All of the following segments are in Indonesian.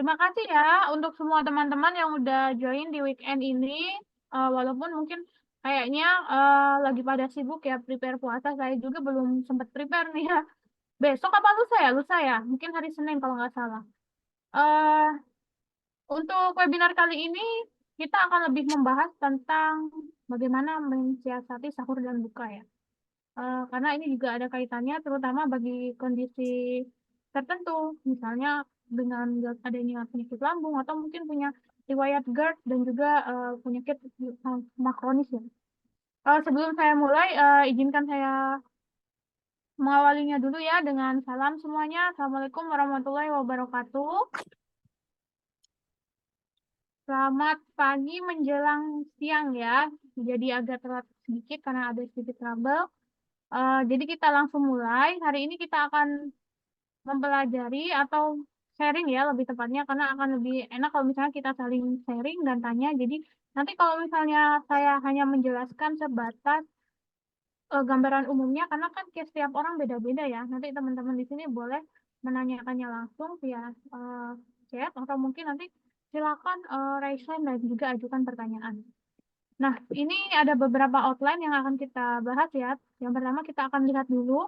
Terima kasih ya untuk semua teman-teman yang udah join di weekend ini. Walaupun mungkin kayaknya lagi pada sibuk ya prepare puasa, saya juga belum sempat prepare nih ya. Besok apa lusa ya? Lusa ya? Mungkin hari Senin kalau nggak salah. eh untuk webinar kali ini kita akan lebih membahas tentang bagaimana mensiasati sahur dan buka ya. Karena ini juga ada kaitannya terutama bagi kondisi tertentu, misalnya dengan adanya penyakit lambung atau mungkin punya riwayat GERD dan juga penyakit kronis ya. Sebelum saya mulai, izinkan saya mengawalinya dulu ya dengan salam semuanya. Assalamualaikum warahmatullahi wabarakatuh. Selamat pagi menjelang siang ya. Jadi agak telat sedikit karena ada sedikit trouble. Jadi kita langsung mulai. Hari ini kita akan mempelajari atau sharing ya lebih tepatnya karena akan lebih enak kalau misalnya kita saling sharing dan tanya. Jadi nanti kalau misalnya saya hanya menjelaskan sebatas gambaran umumnya karena kan setiap orang beda-beda ya. Nanti teman-teman di sini boleh menanyakannya langsung via chat atau mungkin nanti silakan raise hand dan juga ajukan pertanyaan. Nah, ini ada beberapa outline yang akan kita bahas ya. Yang pertama kita akan lihat dulu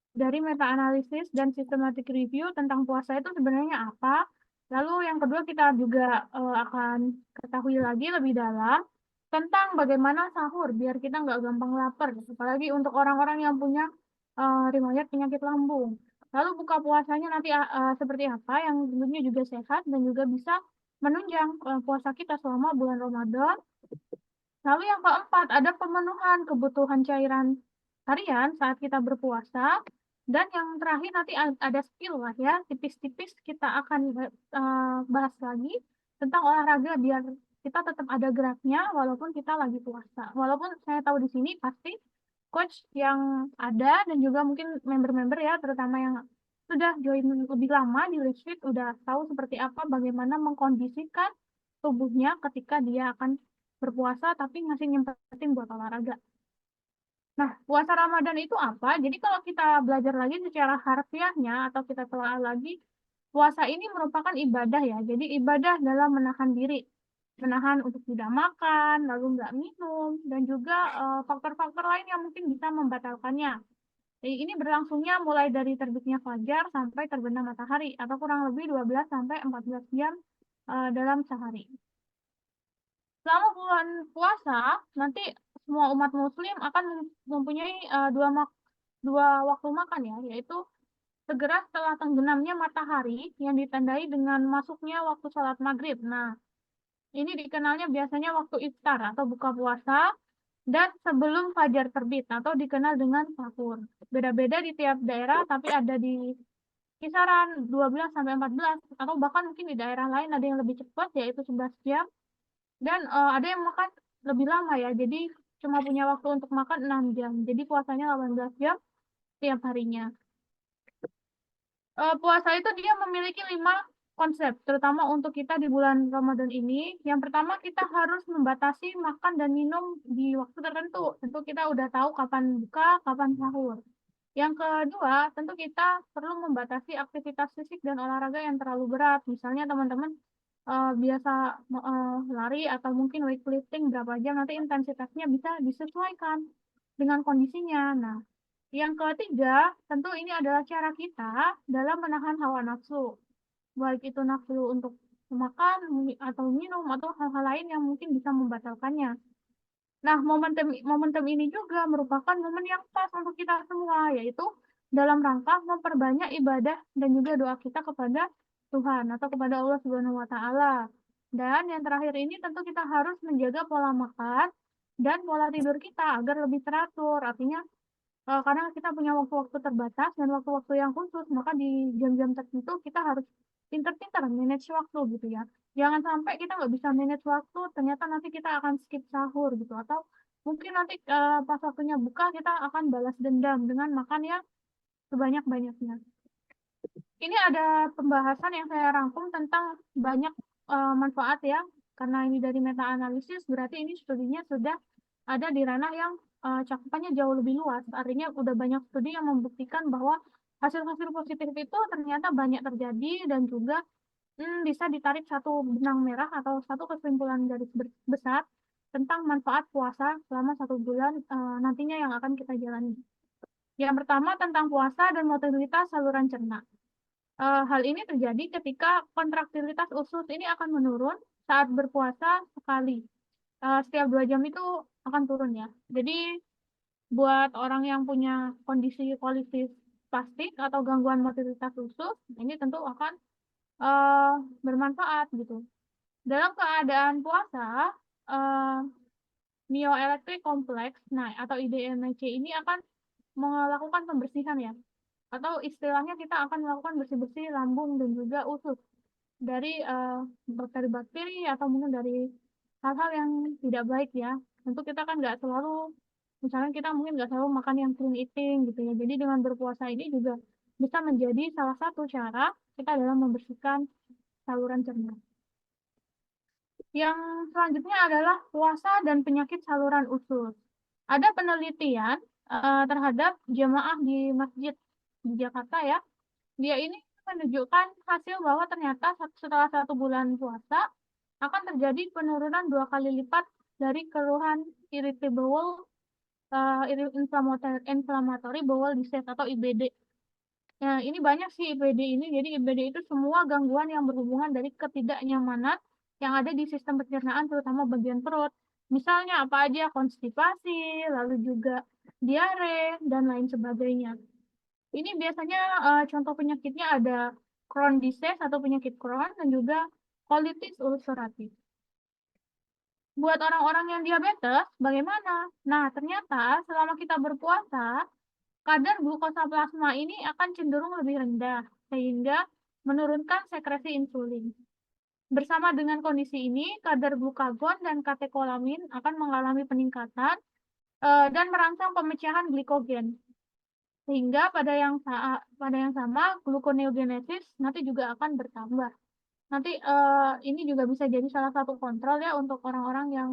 dari meta-analisis dan systematic review tentang puasa itu sebenarnya apa. Lalu yang kedua kita juga akan ketahui lagi lebih dalam tentang bagaimana sahur biar kita nggak gampang lapar, apalagi untuk orang-orang yang punya riwayat penyakit lambung. Lalu buka puasanya nanti seperti apa yang tentunya juga sehat dan juga bisa menunjang puasa kita selama bulan Ramadan. Lalu yang keempat, ada pemenuhan kebutuhan cairan harian saat kita berpuasa. Dan yang terakhir nanti ada skill lah ya, tipis-tipis kita akan bahas lagi tentang olahraga biar kita tetap ada geraknya walaupun kita lagi puasa. Walaupun saya tahu di sini pasti coach yang ada dan juga mungkin member-member ya, terutama yang sudah join lebih lama di retreat, udah tahu seperti apa bagaimana mengkondisikan tubuhnya ketika dia akan berpuasa tapi masih nyempetin buat olahraga. Nah, puasa Ramadan itu apa? Jadi kalau kita belajar lagi secara harfiahnya atau kita telah lagi, puasa ini merupakan ibadah ya. Jadi ibadah dalam menahan diri, menahan untuk tidak makan, lalu nggak minum, dan juga faktor-faktor lain yang mungkin bisa membatalkannya. Jadi ini berlangsungnya mulai dari terbitnya fajar sampai terbenam matahari atau kurang lebih 12 sampai 14 jam dalam sehari. Selama bulan puasa, nanti semua umat muslim akan mempunyai dua waktu makan ya, yaitu segera setelah tenggelamnya matahari yang ditandai dengan masuknya waktu sholat maghrib. Nah, ini dikenalnya biasanya waktu iftar atau buka puasa dan sebelum fajar terbit atau dikenal dengan sahur. Beda-beda di tiap daerah, tapi ada di kisaran 12 sampai 14 atau bahkan mungkin di daerah lain ada yang lebih cepat yaitu 11 jam. Dan ada yang makan lebih lama ya, jadi cuma punya waktu untuk makan 6 jam. Jadi puasanya 18 jam tiap harinya. Puasa itu dia memiliki 5 konsep, terutama untuk kita di bulan Ramadan ini. Yang pertama kita harus membatasi makan dan minum di waktu tertentu. Tentu kita udah tahu kapan buka, kapan sahur. Yang kedua, tentu kita perlu membatasi aktivitas fisik dan olahraga yang terlalu berat. Misalnya teman-teman biasa lari atau mungkin weightlifting berapa jam, nanti intensitasnya bisa disesuaikan dengan kondisinya. Nah, yang ketiga, tentu ini adalah cara kita dalam menahan hawa nafsu. Baik itu nafsu untuk makan atau minum atau hal-hal lain yang mungkin bisa membatalkannya. Nah, momentum ini juga merupakan momen yang pas untuk kita semua, yaitu dalam rangka memperbanyak ibadah dan juga doa kita kepada Tuhan atau kepada Allah Subhanahu wa Ta'ala. Dan yang terakhir ini tentu kita harus menjaga pola makan dan pola tidur kita agar lebih teratur. Artinya, karena kita punya waktu-waktu terbatas dan waktu-waktu yang khusus, maka di jam-jam tertentu kita harus pintar-pintar manage waktu gitu ya. Jangan sampai kita nggak bisa manage waktu, ternyata nanti kita akan skip sahur gitu. Atau mungkin nanti pas waktunya buka, kita akan balas dendam dengan makan yang sebanyak-banyaknya. Ini ada pembahasan yang saya rangkum tentang banyak manfaat ya. Karena ini dari meta-analisis, berarti ini studinya sudah ada di ranah yang cakupannya jauh lebih luas. Artinya udah banyak studi yang membuktikan bahwa hasil-hasil positif itu ternyata banyak terjadi dan juga bisa ditarik satu benang merah atau satu kesimpulan garis besar tentang manfaat puasa selama 1 bulan nantinya yang akan kita jalani. Yang pertama tentang puasa dan mobilitas saluran cerna. Hal ini terjadi ketika kontraktilitas usus ini akan menurun saat berpuasa sekali. Setiap 2 jam itu akan turun ya. Jadi buat orang yang punya kondisi kolitis spastik atau gangguan mobilitas usus, ini tentu akan eh, bermanfaat gitu. Dalam keadaan puasa, eh, mioelectric complex, nah atau IDMC ini akan melakukan pembersihan ya, atau istilahnya kita akan melakukan bersih-bersih lambung dan juga usus dari bakteri-bakteri atau mungkin dari hal-hal yang tidak baik ya. Tentu kita kan nggak selalu, misalnya kita mungkin nggak selalu makan yang clean eating gitu ya. Jadi dengan berpuasa ini juga bisa menjadi salah satu cara kita dalam membersihkan saluran cerna. Yang selanjutnya adalah puasa dan penyakit saluran usus. Ada penelitian terhadap jemaah di masjid di Jakarta ya. Dia ini menunjukkan hasil bahwa ternyata setelah 1 bulan puasa akan terjadi penurunan 2 kali lipat dari keluhan irritable inflammatory bowel disease atau IBD. Nah, ini banyak sih IBD ini. Jadi IBD itu semua gangguan yang berhubungan dari ketidaknyamanan yang ada di sistem pencernaan, terutama bagian perut. Misalnya apa aja, konstipasi, lalu juga diare, dan lain sebagainya. Ini biasanya contoh penyakitnya ada Crohn disease atau penyakit Crohn, dan juga colitis ulceratif. Buat orang-orang yang diabetes, bagaimana? Nah, ternyata selama kita berpuasa, kadar glukosa plasma ini akan cenderung lebih rendah, sehingga menurunkan sekresi insulin. Bersama dengan kondisi ini, kadar glukagon dan katekolamin akan mengalami peningkatan dan merangsang pemecahan glikogen. Sehingga pada yang sama, gluconeogenesis nanti juga akan bertambah. Nanti ini juga bisa jadi salah satu kontrol ya untuk orang-orang yang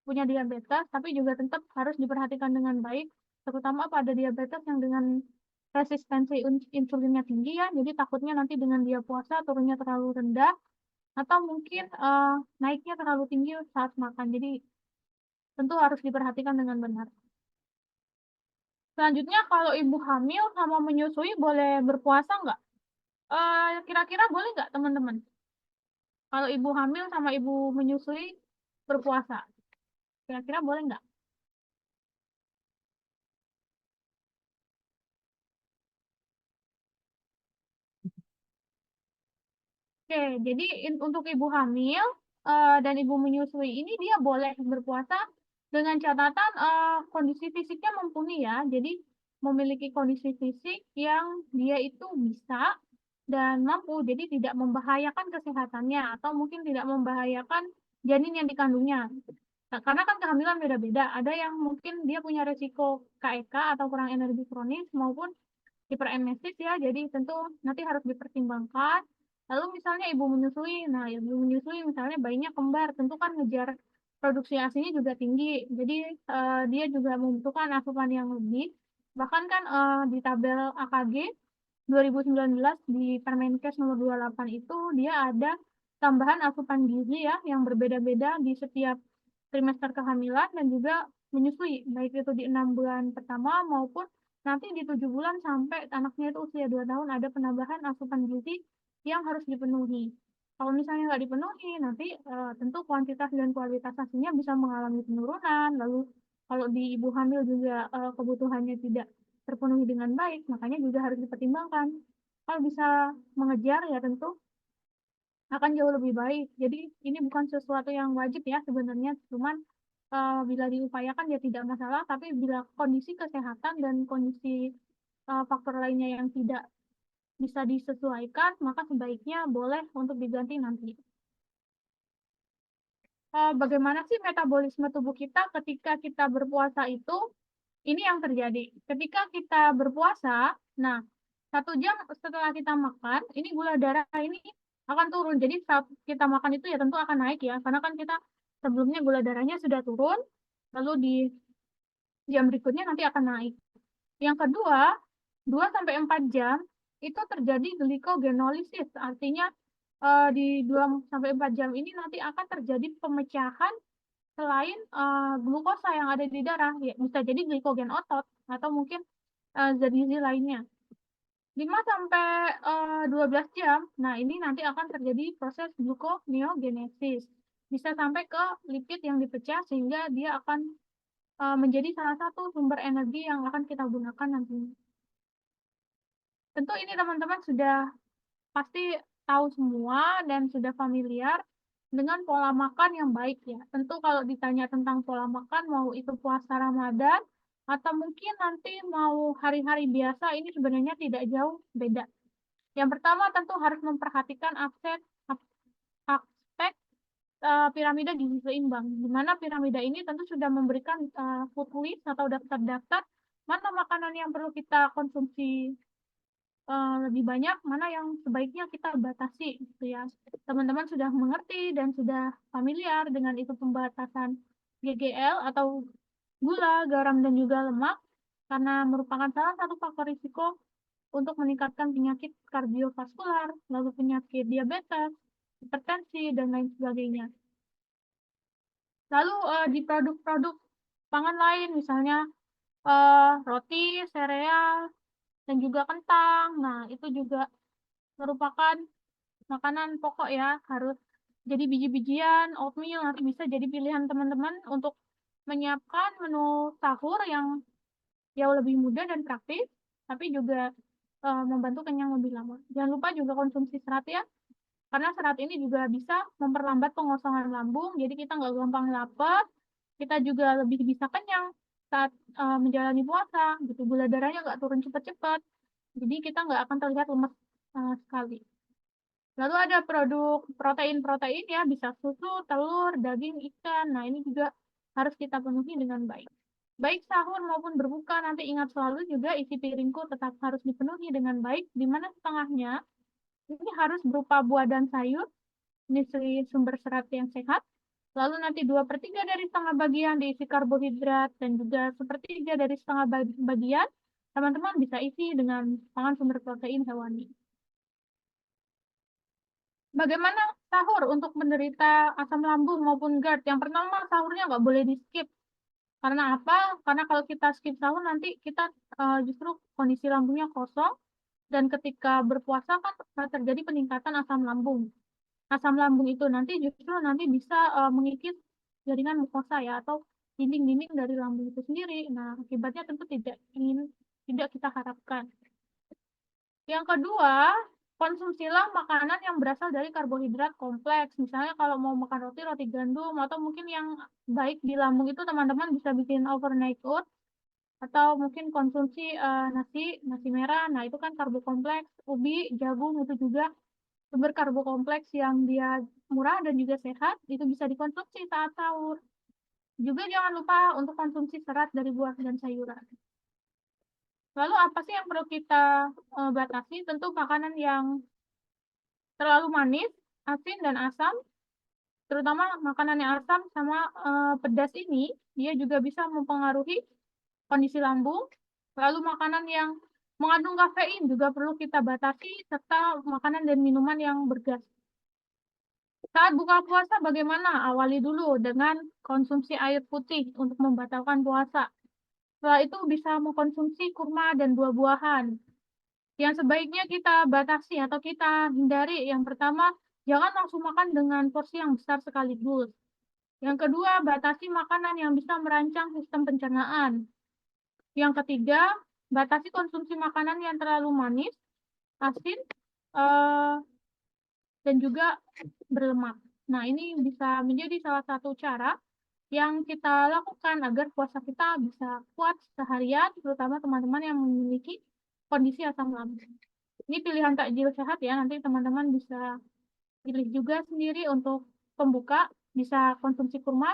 punya diabetes, tapi juga tetap harus diperhatikan dengan baik, terutama pada diabetes yang dengan resistensi insulinnya tinggi ya, jadi takutnya nanti dengan dia puasa turunnya terlalu rendah, atau mungkin naiknya terlalu tinggi saat makan, jadi tentu harus diperhatikan dengan benar. Selanjutnya, kalau ibu hamil sama menyusui boleh berpuasa nggak? Kira-kira boleh nggak teman-teman? Kalau ibu hamil sama ibu menyusui berpuasa, kira-kira boleh nggak? Oke, jadi untuk ibu hamil dan ibu menyusui ini dia boleh berpuasa dengan catatan kondisi fisiknya mumpuni ya. Jadi memiliki kondisi fisik yang dia itu bisa dan mampu, jadi tidak membahayakan kesehatannya atau mungkin tidak membahayakan janin yang dikandungnya. Nah, karena kan kehamilan beda-beda. Ada yang mungkin dia punya resiko KEK atau kurang energi kronis maupun hiperemesis ya, jadi tentu nanti harus dipertimbangkan. Lalu misalnya ibu menyusui, nah ibu menyusui misalnya bayinya kembar, tentu kan ngejar produksi ASINya juga tinggi, jadi dia juga membutuhkan asupan yang lebih. Bahkan kan di tabel AKG 2019 di Permenkes nomor 28 itu dia ada tambahan asupan gizi ya yang berbeda-beda di setiap trimester kehamilan dan juga menyusui, baik itu di 6 bulan pertama maupun nanti di 7 bulan sampai anaknya itu usia 2 tahun ada penambahan asupan gizi yang harus dipenuhi. Kalau misalnya nggak dipenuhi, nanti tentu kuantitas dan kualitas ASINya bisa mengalami penurunan. Lalu kalau di ibu hamil juga kebutuhannya tidak terpenuhi dengan baik, makanya juga harus dipertimbangkan. Kalau bisa mengejar ya tentu akan jauh lebih baik. Jadi ini bukan sesuatu yang wajib ya sebenarnya, cuman bila diupayakan ya tidak masalah, tapi bila kondisi kesehatan dan kondisi faktor lainnya yang tidak bisa disesuaikan, maka sebaiknya boleh untuk diganti nanti. Bagaimana sih metabolisme tubuh kita ketika kita berpuasa itu? Ini yang terjadi. Ketika kita berpuasa, nah 1 jam setelah kita makan, ini gula darah ini akan turun. Jadi saat kita makan itu ya tentu akan naik ya, karena kan kita sebelumnya gula darahnya sudah turun, lalu di jam berikutnya nanti akan naik. Yang kedua, 2 sampai 4 jam itu terjadi glikogenolisis, artinya di 2 sampai 4 jam ini nanti akan terjadi pemecahan selain glukosa yang ada di darah, ya, bisa jadi glikogen otot atau mungkin zat gizi lainnya. 5 sampai 12 jam, nah ini nanti akan terjadi proses gluconeogenesis. Bisa sampai ke lipid yang dipecah sehingga dia akan menjadi salah satu sumber energi yang akan kita gunakan nantinya. Tentu ini teman-teman sudah pasti tahu semua dan sudah familiar dengan pola makan yang baik ya. Tentu kalau ditanya tentang pola makan, mau itu puasa Ramadan atau mungkin nanti mau hari-hari biasa, ini sebenarnya tidak jauh beda. Yang pertama tentu harus memperhatikan aspek piramida gizi seimbang, di mana piramida ini tentu sudah memberikan food list atau daftar-daftar mana makanan yang perlu kita konsumsi lebih banyak, mana yang sebaiknya kita batasi gitu ya. Teman-teman sudah mengerti dan sudah familiar dengan itu pembatasan GGL atau gula, garam, dan juga lemak karena merupakan salah satu faktor risiko untuk meningkatkan penyakit kardiovaskular, lalu penyakit diabetes, hipertensi, dan lain sebagainya. Lalu di produk-produk pangan lain, misalnya roti, sereal, dan juga kentang. Nah, itu juga merupakan makanan pokok ya, harus jadi biji-bijian, oatmeal, nanti bisa jadi pilihan teman-teman untuk menyiapkan menu sahur yang jauh lebih mudah dan praktis, tapi juga membantu kenyang lebih lama. Jangan lupa juga konsumsi serat ya, karena serat ini juga bisa memperlambat pengosongan lambung, jadi kita nggak gampang lapar, kita juga lebih bisa kenyang saat menjalani puasa, gitu. Gula darahnya nggak turun cepat-cepat, jadi kita nggak akan terlihat lemas sekali. Lalu ada produk protein-protein ya, bisa susu, telur, daging, ikan. Nah, ini juga harus kita penuhi dengan baik. Baik sahur maupun berbuka, nanti ingat selalu juga isi piringku tetap harus dipenuhi dengan baik, di mana setengahnya ini harus berupa buah dan sayur, ini sumber serat yang sehat. Lalu nanti 2/3 dari setengah bagian diisi karbohidrat, dan juga 1/3 dari setengah bagian, teman-teman bisa isi dengan pangan sumber protein hewani. Bagaimana sahur untuk menderita asam lambung maupun GERD? Yang pertama, sahurnya nggak boleh di skip. Karena apa? Karena kalau kita skip sahur, nanti kita justru kondisi lambungnya kosong, dan ketika berpuasa kan terjadi peningkatan asam lambung. Asam lambung itu nanti justru nanti bisa mengikis jaringan mukosa ya, atau dinding-dinding dari lambung itu sendiri. Nah, akibatnya tentu tidak kita harapkan. Yang kedua, konsumsilah makanan yang berasal dari karbohidrat kompleks. Misalnya kalau mau makan roti, roti gandum, atau mungkin yang baik di lambung itu teman-teman bisa bikin overnight oats, atau mungkin konsumsi nasi merah. Nah, itu kan karbo kompleks, ubi, jagung itu juga sumber karbo kompleks yang dia murah dan juga sehat, itu bisa dikonsumsi saat sahur. Juga jangan lupa untuk konsumsi serat dari buah dan sayuran. Lalu apa sih yang perlu kita batasi? Tentu makanan yang terlalu manis, asin, dan asam, terutama makanan yang asam sama pedas ini, dia juga bisa mempengaruhi kondisi lambung. Lalu makanan yang mengandung kafein juga perlu kita batasi, serta makanan dan minuman yang bergas. Saat buka puasa bagaimana? Awali dulu dengan konsumsi air putih untuk membatalkan puasa. Setelah itu bisa mengkonsumsi kurma dan buah-buahan. Yang sebaiknya kita batasi atau kita hindari, yang pertama, jangan langsung makan dengan porsi yang besar sekaligus. Yang kedua, batasi makanan yang bisa merancang sistem pencernaan. Yang ketiga, batasi konsumsi makanan yang terlalu manis, asin, eh, dan juga berlemak. Nah, ini bisa menjadi salah satu cara yang kita lakukan agar puasa kita bisa kuat seharian, terutama teman-teman yang memiliki kondisi asam lambung. Ini pilihan takjil sehat ya, nanti teman-teman bisa pilih juga sendiri untuk pembuka, bisa konsumsi kurma,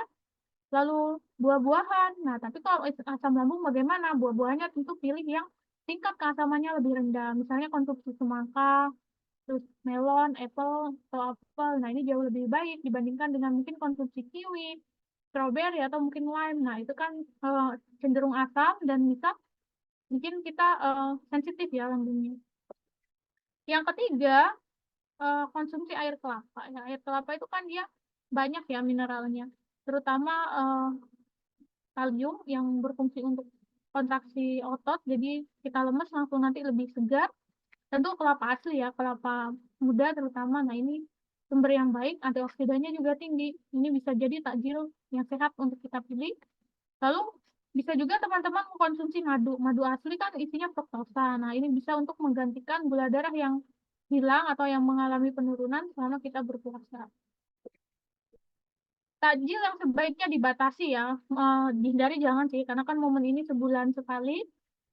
lalu buah-buahan. Nah, tapi kalau asam lambung bagaimana? Buah-buahnya tentu pilih yang tingkat keasamannya lebih rendah, misalnya konsumsi semangka, terus melon, apple, atau apel. Nah, ini jauh lebih baik dibandingkan dengan mungkin konsumsi kiwi, strawberry, atau mungkin lime. Nah, itu kan cenderung asam dan bisa bikin kita sensitif ya lambungnya. Yang ketiga, konsumsi air kelapa. Ya, air kelapa itu kan dia banyak ya mineralnya, terutama kalium yang berfungsi untuk kontraksi otot. Jadi kita lemes langsung nanti lebih segar. Tentu kelapa asli ya, kelapa muda terutama. Nah ini sumber yang baik, antioksidannya juga tinggi. Ini bisa jadi takjil yang sehat untuk kita pilih. Lalu bisa juga teman-teman mengkonsumsi madu. Madu asli kan isinya fruktosa. Nah ini bisa untuk menggantikan gula darah yang hilang atau yang mengalami penurunan selama kita berpuasa. Takjil yang sebaiknya dibatasi ya, dihindari jangan sih, karena kan momen ini sebulan sekali.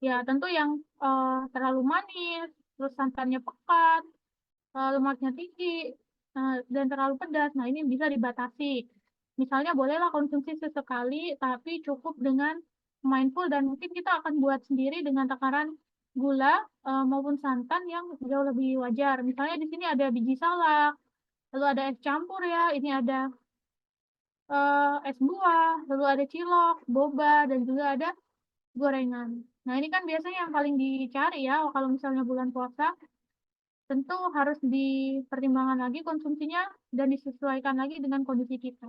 Ya tentu yang terlalu manis, terus santannya pekat, lemaknya tinggi, dan terlalu pedas. Nah ini bisa dibatasi. Misalnya bolehlah konsumsi sesekali, tapi cukup dengan mindful dan mungkin kita akan buat sendiri dengan takaran gula maupun santan yang jauh lebih wajar. Misalnya di sini ada biji salak, lalu ada es campur ya, ini ada es buah, lalu ada cilok, boba, dan juga ada gorengan. Nah, ini kan biasanya yang paling dicari ya, kalau misalnya bulan puasa, tentu harus dipertimbangkan lagi konsumsinya dan disesuaikan lagi dengan kondisi kita.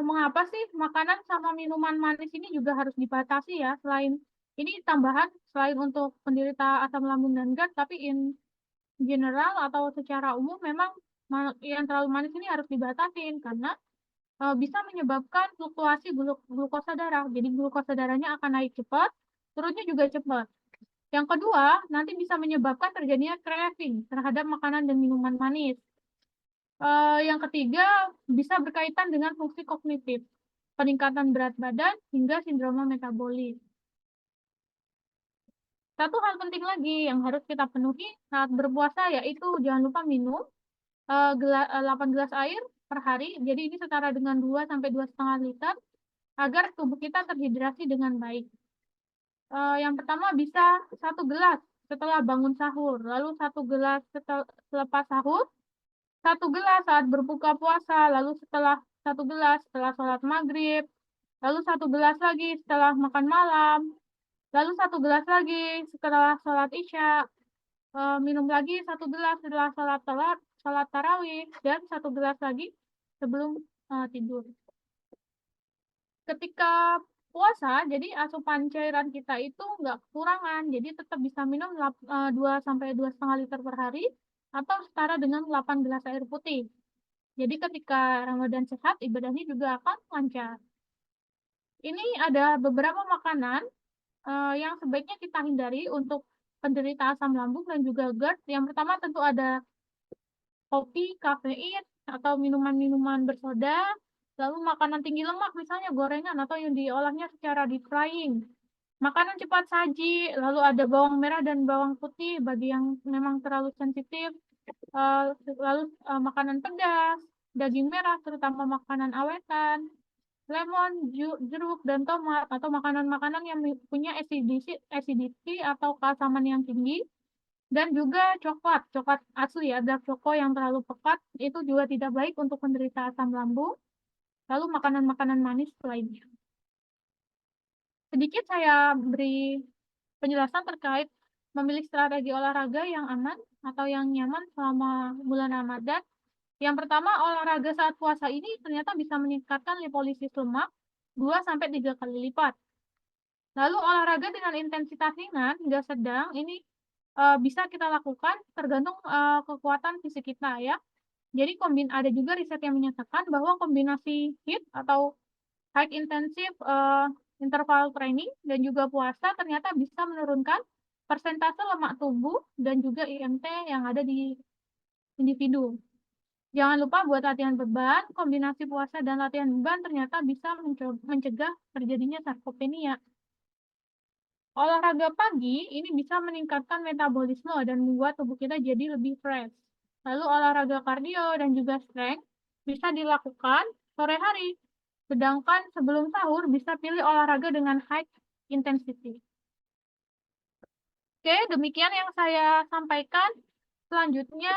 Mengapa sih makanan sama minuman manis ini juga harus dibatasi ya? Selain ini tambahan, selain untuk penderita asam lambung dan GERD, tapi in general atau secara umum memang yang terlalu manis ini harus dibatasin karena bisa menyebabkan fluktuasi glukosa darah. Jadi glukosa darahnya akan naik cepat, turunnya juga cepat. Yang kedua, nanti bisa menyebabkan terjadinya craving terhadap makanan dan minuman manis. Yang ketiga, bisa berkaitan dengan fungsi kognitif, peningkatan berat badan, hingga sindroma metabolik. Satu hal penting lagi yang harus kita penuhi saat berpuasa yaitu jangan lupa minum 8 gelas air per hari. Jadi ini setara dengan 2 sampai 2,5 liter agar tubuh kita terhidrasi dengan baik. Yang pertama bisa 1 gelas setelah bangun sahur, lalu 1 gelas selepas sahur, 1 gelas saat berbuka puasa, lalu 1 gelas setelah sholat maghrib, lalu 1 gelas lagi setelah makan malam, lalu 1 gelas lagi setelah sholat isya, minum lagi 1 gelas setelah sholat tarawih, dan 1 gelas lagi sebelum tidur. Ketika puasa, jadi asupan cairan kita itu nggak kekurangan, jadi tetap bisa minum 2 sampai 2,5 liter per hari atau setara dengan 8 gelas air putih. Jadi ketika Ramadan sehat, ibadahnya juga akan lancar. Ini ada beberapa makanan yang sebaiknya kita hindari untuk penderita asam lambung dan juga GERD. Yang pertama tentu ada kopi, kafein, atau minuman-minuman bersoda, lalu makanan tinggi lemak, misalnya gorengan atau yang diolahnya secara deep frying. Makanan cepat saji, lalu ada bawang merah dan bawang putih bagi yang memang terlalu sensitif, lalu makanan pedas, daging merah, terutama makanan awetan, lemon, jeruk, dan tomat, atau makanan-makanan yang punya acidity atau keasaman yang tinggi, dan juga coklat asli ya, dark choco yang terlalu pekat, itu juga tidak baik untuk penderita asam lambung, lalu makanan-makanan manis lainnya. Sedikit saya beri penjelasan terkait memilih strategi olahraga yang aman atau yang nyaman selama bulan Ramadan. Yang pertama, olahraga saat puasa ini ternyata bisa meningkatkan lipolisis lemak 2 sampai 3 kali lipat. Lalu olahraga dengan intensitas ringan hingga sedang ini bisa kita lakukan tergantung kekuatan fisik kita ya. Jadi ada juga riset yang menyatakan bahwa kombinasi HIIT atau high intensive interval training dan juga puasa ternyata bisa menurunkan persentase lemak tubuh dan juga IMT yang ada di individu. Jangan lupa buat latihan beban, kombinasi puasa dan latihan beban ternyata bisa mencegah terjadinya sarkopenia. Olahraga pagi ini bisa meningkatkan metabolisme dan membuat tubuh kita jadi lebih fresh. Lalu olahraga kardio dan juga strength bisa dilakukan sore hari. Sedangkan sebelum sahur bisa pilih olahraga dengan high intensity. Oke, demikian yang saya sampaikan. Selanjutnya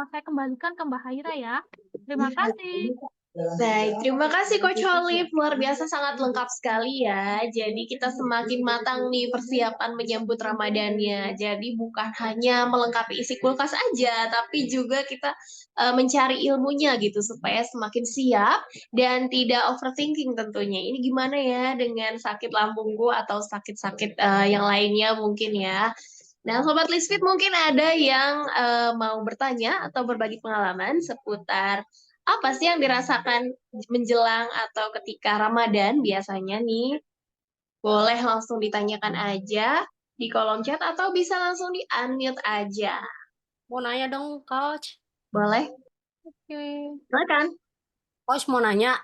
saya kembalikan ke Mbak Haira ya. Terima kasih. Baik, terima kasih Coach Olive. Luar biasa sangat lengkap sekali ya. Jadi kita semakin matang nih persiapan menyambut Ramadannya. Jadi bukan hanya melengkapi isi kulkas aja, tapi juga kita mencari ilmunya gitu supaya semakin siap dan tidak overthinking tentunya. Ini gimana ya dengan sakit lambungku atau sakit-sakit yang lainnya mungkin ya. Nah, Sobat Lisfit mungkin ada yang mau bertanya atau berbagi pengalaman seputar apa sih yang dirasakan menjelang atau ketika Ramadan biasanya nih? Boleh langsung ditanyakan aja di kolom chat atau bisa langsung di-unmute aja. Mau nanya dong, Coach. Boleh? Oke. Silakan. Coach mau nanya,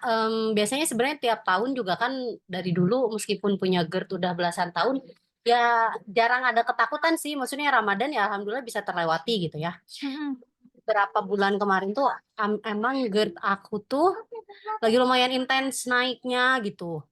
biasanya sebenarnya tiap tahun juga kan dari dulu meskipun punya GERD udah belasan tahun, ya jarang ada ketakutan sih. Maksudnya Ramadan ya Alhamdulillah bisa terlewati gitu ya. Mm-mm. Beberapa bulan kemarin tuh emang GERD aku tuh lagi lumayan intens naiknya gitu.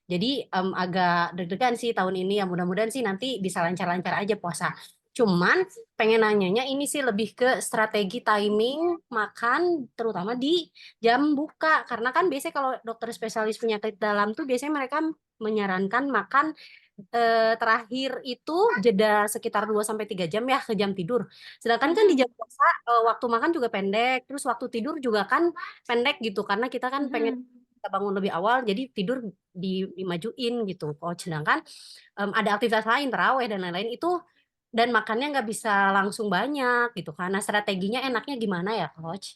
Jadi agak deg-degan sih tahun ini ya mudah-mudahan sih nanti bisa lancar-lancar aja puasa. Cuman pengen nanyanya ini sih lebih ke strategi timing makan terutama di jam buka karena kan biasanya kalau dokter spesialis penyakit dalam tuh biasanya mereka menyarankan makan terakhir itu jeda sekitar 2 sampai 3 jam ya ke jam tidur. Sedangkan kan di Mm-mm. jam puasa waktu makan juga pendek, terus waktu tidur juga kan pendek gitu karena kita kan pengen Mm-mm. kita bangun lebih awal jadi tidur dimajuin gitu. Kalau sedangkan ada aktivitas lain, taraweh dan lain-lain itu dan makannya nggak bisa langsung banyak gitu. Karena strateginya enaknya gimana ya, Coach?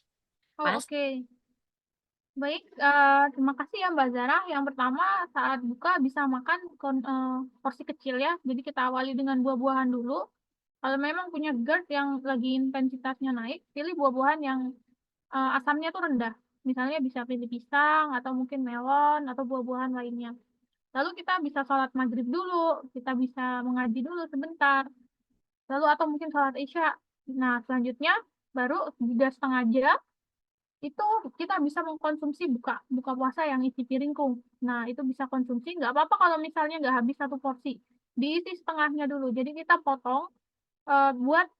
Oh, Pas. oke. Baik, terima kasih ya Mbak Zara. Yang pertama, saat buka bisa makan porsi kecil ya. Jadi kita awali dengan buah-buahan dulu. Kalau memang punya GERD yang lagi intensitasnya naik, pilih buah-buahan yang asamnya tuh rendah. Misalnya bisa pilih pisang, atau mungkin melon, atau buah-buahan lainnya. Lalu kita bisa sholat maghrib dulu, kita bisa mengaji dulu sebentar. Lalu atau mungkin sholat isya. Nah, selanjutnya baru jeda setengah jam itu kita bisa mengkonsumsi buka buka puasa yang isi piringku. Nah, itu bisa konsumsi. Nggak apa-apa kalau misalnya nggak habis satu porsi. Diisi setengahnya dulu. Jadi kita potong buat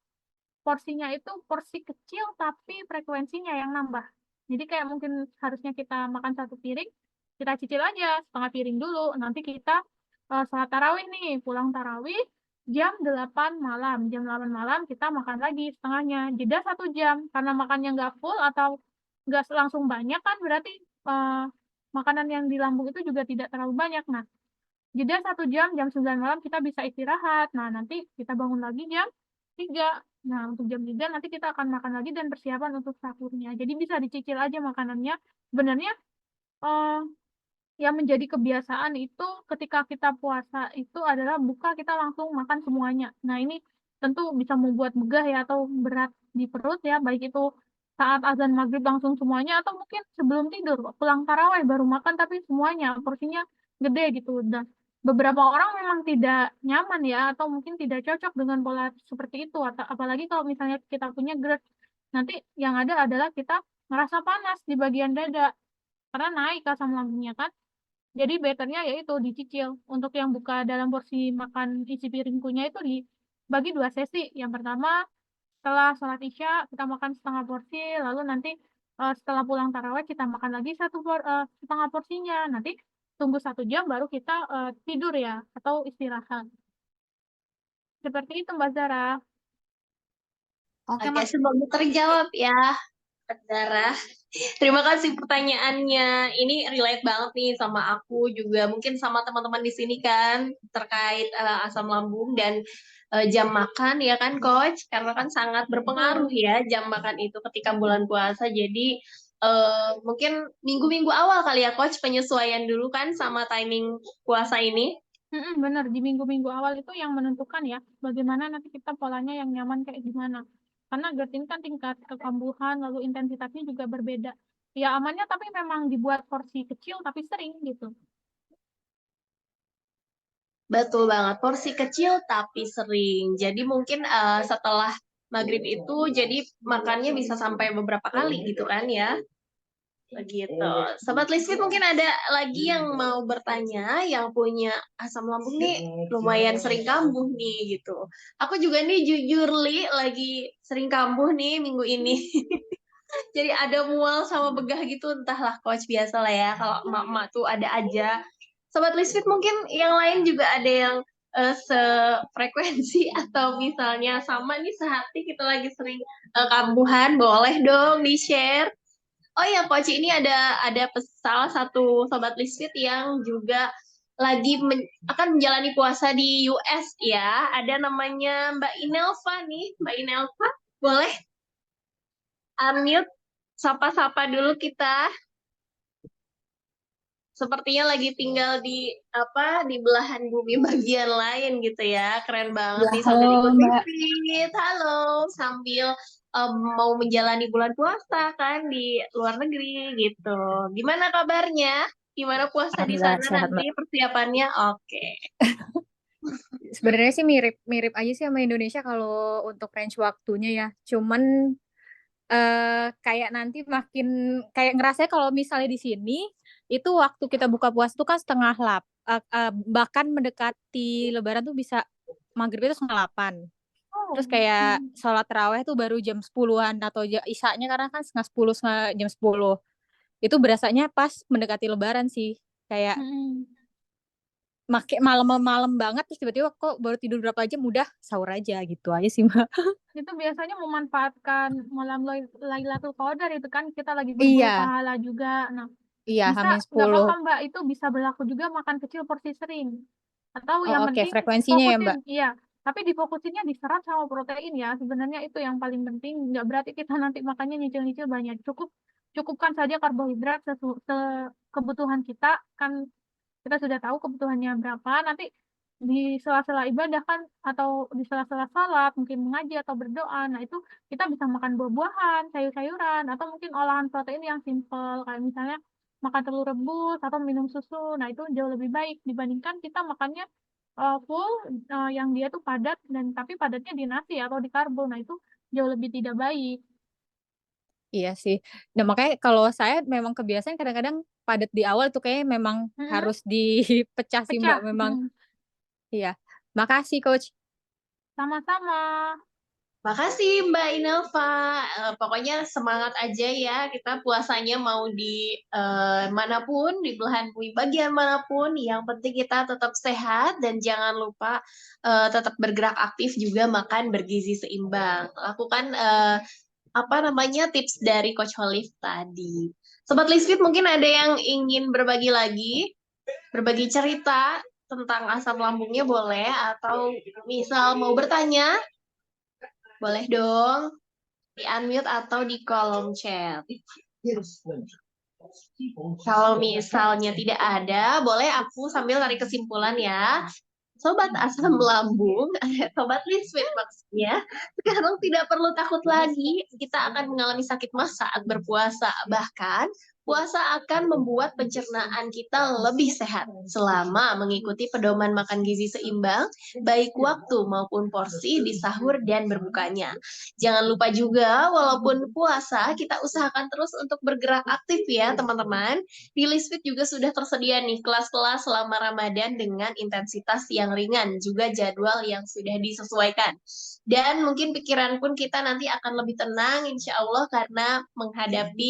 porsinya itu porsi kecil tapi frekuensinya yang nambah. Jadi kayak mungkin harusnya kita makan satu piring, kita cicil aja setengah piring dulu. Nanti kita sholat tarawih nih, pulang tarawih jam 8 malam. Jam 8 malam kita makan lagi setengahnya. Jeda 1 jam. Karena makannya nggak full atau nggak langsung banyak kan berarti makanan yang di lambung itu juga tidak terlalu banyak. Nah, jeda 1 jam, jam 9 malam kita bisa istirahat. Nah, nanti kita bangun lagi jam 3. Nah, untuk jam 3 nanti kita akan makan lagi dan persiapan untuk sahurnya. Jadi bisa dicicil aja makanannya. Sebenarnya eh, yang menjadi kebiasaan itu ketika kita puasa itu adalah buka kita langsung makan semuanya. Nah, ini tentu bisa membuat begah ya atau berat di perut ya, baik itu saat azan maghrib langsung semuanya atau mungkin sebelum tidur pulang taraweh baru makan tapi semuanya porsinya gede gitu. Dan beberapa orang memang tidak nyaman ya atau mungkin tidak cocok dengan pola seperti itu atau apalagi kalau misalnya kita punya GERD nanti yang ada adalah kita ngerasa panas di bagian dada karena naik asam lambungnya kan. Jadi betternya yaitu dicicil. Untuk yang buka dalam porsi makan isi piringkunya itu dibagi 2 sesi. Yang pertama setelah sholat isya kita makan setengah porsi, lalu nanti setelah pulang taraweh kita makan lagi setengah porsinya. Nanti tunggu 1 jam baru kita tidur ya atau istirahat. Seperti itu Mbak Zara. Oke Oke, Mas. semoga terjawab ya, Zara. Terima kasih pertanyaannya. Ini relate banget nih sama aku juga, mungkin sama teman-teman di sini kan terkait asam lambung dan jam makan ya kan, Coach? Karena kan sangat berpengaruh Betul. ya jam makan itu ketika bulan puasa. Jadi mungkin minggu-minggu awal kali ya, Coach, penyesuaian dulu kan sama timing puasa ini. Benar, di minggu-minggu awal itu yang menentukan ya, bagaimana nanti kita polanya yang nyaman kayak gimana. Karena GERD ini kan tingkat kekambuhan, lalu intensitasnya juga berbeda. Ya amannya tapi memang dibuat porsi kecil tapi sering gitu. Betul banget, porsi kecil tapi sering. Jadi mungkin setelah maghrib itu jadi makannya bisa sampai beberapa kali gitu kan ya. Begitu. Sobat Lisfit mungkin ada lagi yang mau bertanya, yang punya asam lambung nih lumayan sering kambuh nih gitu. Aku juga nih jujur Li lagi sering kambuh nih minggu ini. Jadi ada mual sama begah gitu, entahlah coach, biasa lah ya. Kalau emak-emak tuh ada aja. Sobat Lisfit mungkin yang lain juga ada yang sefrekuensi atau misalnya sama nih sehati kita lagi sering kambuhan, boleh dong di-share. Oh ya coach, ini ada salah satu sobat Lisfit yang juga lagi akan menjalani puasa di US ya. Ada namanya Mbak Inelva nih. Mbak Inelva, boleh unmute, sapa-sapa dulu kita. Sepertinya lagi tinggal di di belahan bumi bagian lain gitu ya. Keren banget Ya, nih sambil ikut halo Mbak. Lisfit. Halo, sambil mau menjalani bulan puasa kan di luar negeri gitu. Gimana kabarnya? Gimana puasa di Alhamdulillah sana sehat Mbak. nanti persiapannya? Oke. Sebenarnya sih mirip-mirip aja sih sama Indonesia kalau untuk range waktunya ya. Cuman kayak nanti makin kayak ngerasa kalau misalnya di sini itu waktu kita buka puasa tuh kan bahkan mendekati Lebaran tuh bisa maghrib itu setengah 8. Oh, Terus kayak sholat taraweh tuh baru jam 10-an atau isanya karena kan setengah 10, jam 10. Itu berasanya pas mendekati Lebaran sih. Kayak malam-malam banget terus tiba-tiba kok baru tidur berapa jam udah sahur aja gitu aja sih Mbak. itu biasanya memanfaatkan malam Lailatul Qadar itu kan kita lagi berburu Iya, pahala juga. Nah, iya bisa Hamin nggak 10. apa-apa Mbak, itu bisa berlaku juga makan kecil porsi sering. Atau Oh yang oke, penting frekuensinya ya fokusin, Mbak. iya. Tapi difokusinnya di serat sama protein ya. Sebenarnya itu yang paling penting. Nggak berarti kita nanti makannya nyicil-nyicil banyak. Cukupkan saja karbohidrat kebutuhan kita kan kita sudah tahu kebutuhannya berapa. Nanti di sela-sela ibadah kan atau di sela-sela salat mungkin mengaji atau berdoa. Nah, itu kita bisa makan buah-buahan, sayur-sayuran atau mungkin olahan protein yang simple kayak misalnya makan telur rebus atau minum susu. Nah, itu jauh lebih baik dibandingkan kita makannya full yang dia tuh padat dan tapi padatnya di nasi atau di karbo. Nah, itu jauh lebih tidak baik. Iya sih. Nah makanya kalau saya memang kebiasaan kadang-kadang padat di awal tuh kayak memang Mm-mm, harus dipecah sih Mbak pecah. memang. Iya. Makasih Coach. Sama-sama. Makasih Mbak Inelva. Pokoknya semangat aja ya. Kita puasanya mau di manapun, di belahan bumi bagian manapun. Yang penting kita tetap sehat dan jangan lupa tetap bergerak aktif juga makan bergizi seimbang. Lakukan tips dari Coach Olive tadi. Sobat Lisfit mungkin ada yang ingin berbagi lagi, berbagi cerita tentang asam lambungnya boleh, atau misal mau bertanya boleh dong di unmute atau di kolom chat. Kalau misalnya tidak ada, boleh aku sambil tarik kesimpulan ya. Sobat asam lambung, sobat Lisfit maksudnya, sekarang tidak perlu takut lagi. Kita akan mengalami sakit mah saat berpuasa. Bahkan, puasa akan membuat pencernaan kita lebih sehat selama mengikuti pedoman makan gizi seimbang, baik waktu maupun porsi di sahur dan berbukanya. Jangan lupa juga, walaupun puasa, kita usahakan terus untuk bergerak aktif ya teman-teman. Di Lisfit juga sudah tersedia nih kelas-kelas selama Ramadan dengan intensitas yang ringan, juga jadwal yang sudah disesuaikan. Dan mungkin pikiran pun kita nanti akan lebih tenang insya Allah karena menghadapi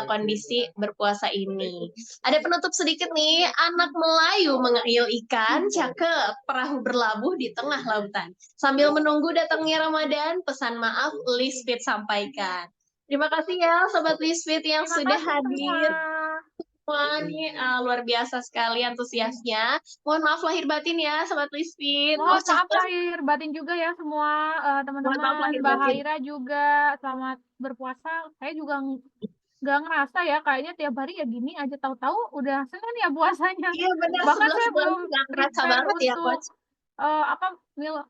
kondisi berpuasa ini. Ada penutup sedikit nih, anak Melayu mengayul ikan, cakep, perahu berlabuh di tengah lautan. Sambil menunggu datangnya Ramadan, pesan maaf Lisfit sampaikan. Terima kasih ya Sobat Lisfit yang Terima sudah kasih semua. hadir. Wah, ini luar biasa sekali antusiasnya. Mohon maaf lahir batin ya, Sobat Lisfit. Mohon maaf Cakep. lahir batin juga ya semua Mohon maaf teman-teman. lahir Mbak batin. Haira juga selamat berpuasa. Saya juga nggak ngerasa ya kayaknya tiap hari ya gini aja tahu-tahu udah Senin ya puasanya. Iya benar, Bahkan 11 saya bulan belum nggak kerasa prepare banget ya, untuk Coach.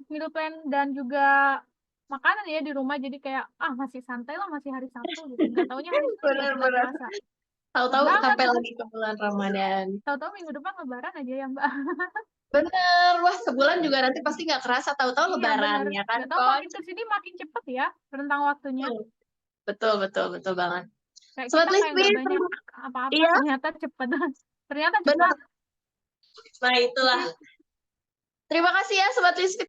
meal plan dan juga makanan ya di rumah jadi kayak masih santai lah masih hari Sabtu gitu. Nggak taunya hari Senin ya nggak Benar-benar. kerasa. Tahu-tahu Banget. sampai lagi ke bulan Ramadan. Tahu-tahu minggu depan Lebaran aja ya Mbak. Bener, wah sebulan juga nanti pasti nggak kerasa. Tahu-tahu Iya Lebaran benar. ya kan, Nggak tahu makin Coach? kesini makin cepet ya rentang waktunya. Betul, betul, betul banget. Kayak Sobat kita kayak nggak Lisfit, banyak apa-apa iya, ternyata cepet. Ternyata benar. cepat. Nah itulah. Terima kasih ya Sobat Lisfit